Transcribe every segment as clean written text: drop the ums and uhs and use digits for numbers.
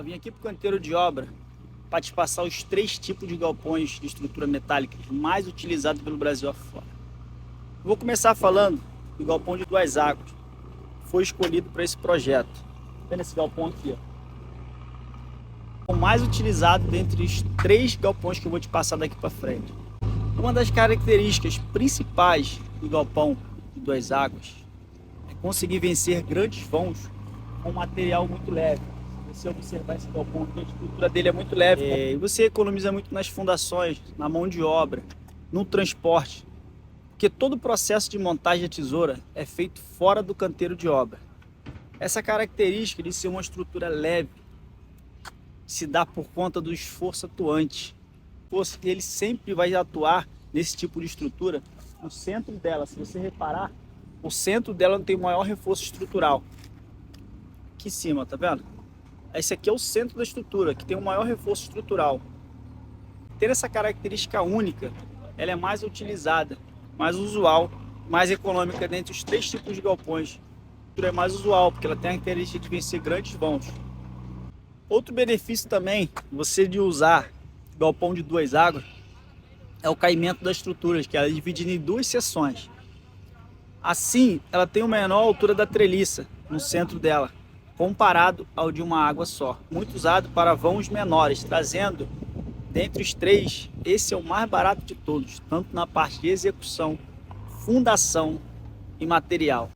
Vim aqui para o canteiro de obra para te passar os 3 tipos de galpões de estrutura metálica mais utilizados pelo Brasil afora. Vou começar falando do galpão de 2 águas. Foi escolhido para esse projeto. Tá vendo esse galpão aqui? Ó. O mais utilizado dentre os 3 galpões que eu vou te passar daqui para frente. Uma das características principais do galpão de 2 águas é conseguir vencer grandes vãos com material muito leve. Se você observar esse galpão, a estrutura dele é muito leve. E você economiza muito nas fundações, na mão de obra, no transporte. Porque todo o processo de montagem da tesoura é feito fora do canteiro de obra. Essa característica de ser uma estrutura leve se dá por conta do esforço atuante. Ele sempre vai atuar nesse tipo de estrutura no centro dela. Se você reparar, o centro dela não tem o maior reforço estrutural. Aqui em cima, tá vendo? Esse aqui é o centro da estrutura, que tem o maior reforço estrutural. Ter essa característica única, ela é mais utilizada, mais usual, mais econômica dentre os 3 tipos de galpões. A estrutura é mais usual, porque ela tem a característica de vencer grandes vãos. Outro benefício também, você de usar galpão de 2 águas, é o caimento das estruturas, que ela é dividida em 2 seções. Assim, ela tem uma menor altura da treliça no centro dela, comparado ao de uma água só. Muito usado para vãos menores, trazendo, dentre os 3, esse é o mais barato de todos, tanto na parte de execução, fundação e material.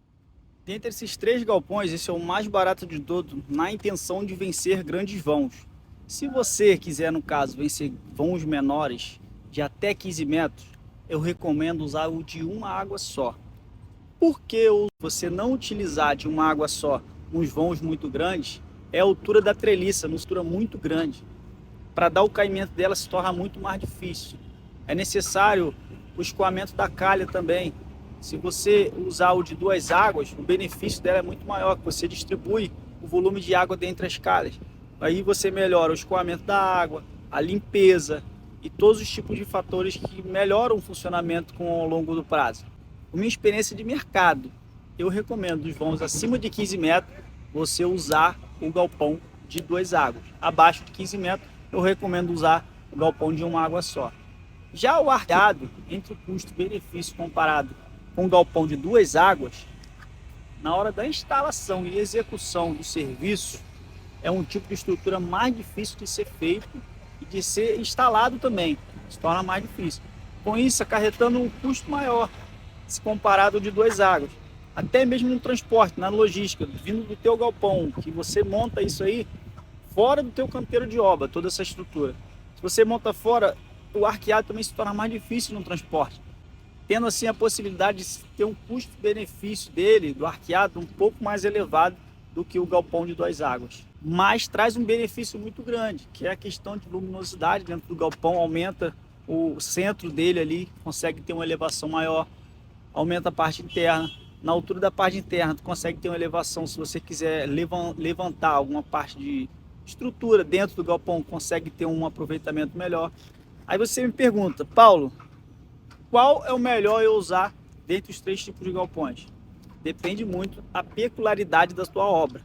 Dentre esses 3 galpões, esse é o mais barato de todos, na intenção de vencer grandes vãos. Se você quiser, no caso, vencer vãos menores, de até 15 metros, eu recomendo usar o de uma água só. Por que você não utilizar de uma água só uns vãos muito grandes? É a altura da treliça, uma altura muito grande. Para dar o caimento dela se torna muito mais difícil. É necessário o escoamento da calha também. Se você usar o de 2 águas, o benefício dela é muito maior, que você distribui o volume de água dentre as calhas. Aí você melhora o escoamento da água, a limpeza e todos os tipos de fatores que melhoram o funcionamento ao longo do prazo. Com minha experiência de mercado, eu recomendo os vãos acima de 15 metros, você usar o galpão de 2 águas. Abaixo de 15 metros, eu recomendo usar o galpão de uma água só. Já o arqueado, entre o custo-benefício comparado com o galpão de 2 águas, na hora da instalação e execução do serviço, é um tipo de estrutura mais difícil de ser feito e de ser instalado também, se torna mais difícil. Com isso, acarretando um custo maior, se comparado ao de 2 águas. Até mesmo no transporte, na logística, vindo do teu galpão, que você monta isso aí fora do teu canteiro de obra, toda essa estrutura. Se você monta fora, o arqueado também se torna mais difícil no transporte. Tendo assim a possibilidade de ter um custo-benefício dele, do arqueado, um pouco mais elevado do que o galpão de 2 águas. Mas traz um benefício muito grande, que é a questão de luminosidade dentro do galpão, aumenta o centro dele ali, consegue ter uma elevação maior, aumenta a parte interna. Na altura da parte interna, tu consegue ter uma elevação, se você quiser levantar alguma parte de estrutura dentro do galpão, consegue ter um aproveitamento melhor. Aí você me pergunta, Paulo, qual é o melhor eu usar dentre os 3 tipos de galpões? Depende muito da peculiaridade da sua obra.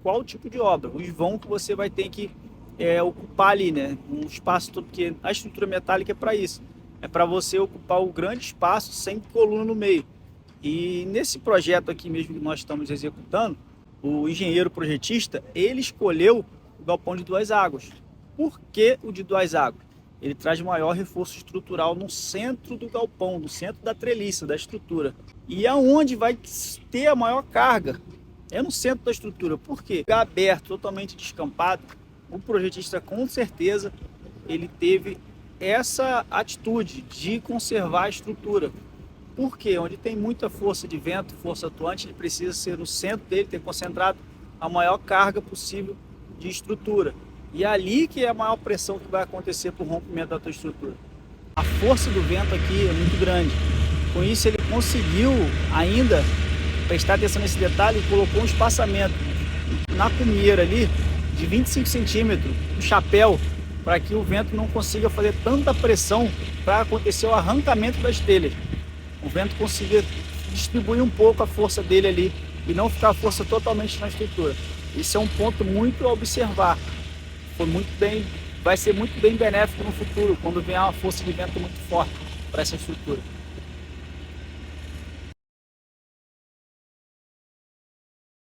Qual o tipo de obra? Os vãos que você vai ter que ocupar ali, né? Um espaço todo, porque a estrutura metálica é para isso. É para você ocupar o grande espaço sem coluna no meio. E nesse projeto aqui mesmo que nós estamos executando, o engenheiro projetista, ele escolheu o galpão de 2 águas. Por que o de 2 águas? Ele traz maior reforço estrutural no centro do galpão, no centro da treliça, da estrutura. E aonde vai ter a maior carga? É no centro da estrutura. Por quê? Lugar aberto, totalmente descampado, o projetista com certeza ele teve essa atitude de conservar a estrutura. Por quê? Onde tem muita força de vento, força atuante, ele precisa ser no centro dele, ter concentrado a maior carga possível de estrutura. E é ali que é a maior pressão que vai acontecer para o rompimento da tua estrutura. A força do vento aqui é muito grande. Com isso ele conseguiu ainda prestar atenção nesse detalhe e colocou um espaçamento na cumieira ali de 25 centímetros, no chapéu, para que o vento não consiga fazer tanta pressão para acontecer o arrancamento das telhas. O vento consiga distribuir um pouco a força dele ali e não ficar a força totalmente na estrutura. Isso é um ponto muito a observar. foi muito bem, vai ser muito bem benéfico no futuro, quando vier uma força de vento muito forte para essa estrutura.